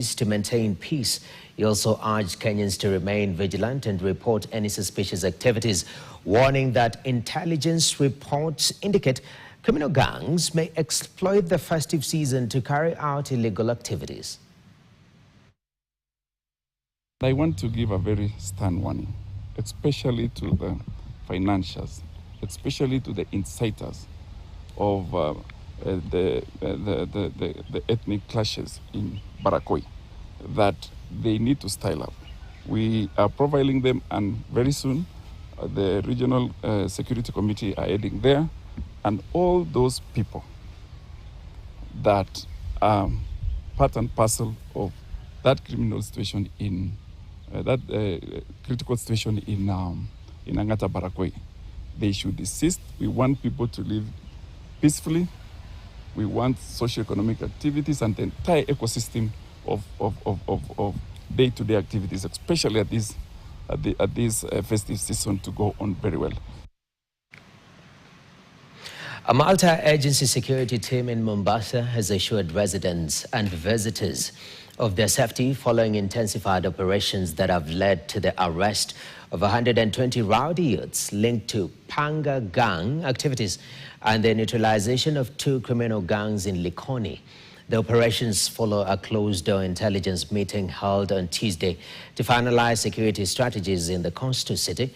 to maintain peace. He also urged Kenyans to remain vigilant and report any suspicious activities, warning that intelligence reports indicate criminal gangs may exploit the festive season to carry out illegal activities. I want to give a very stern warning, especially to the financiers, especially to the inciters of the ethnic clashes in Barikoi, that they need to style up. We are profiling them, and very soon the Regional Security Committee are heading there, and all those people that are part and parcel of that criminal situation in critical situation in Angata Barikoi, they should desist. We want people to live peacefully. We want socio-economic activities and the entire ecosystem of day-to-day activities, especially at this festive season, to go on very well. A multi-agency security team in Mombasa has assured residents and visitors of their safety following intensified operations that have led to the arrest of 120 rowdy youths linked to Panga gang activities and the neutralization of 2 criminal gangs in Likoni. The operations follow a closed-door intelligence meeting held on Tuesday to finalize security strategies in the coastal city.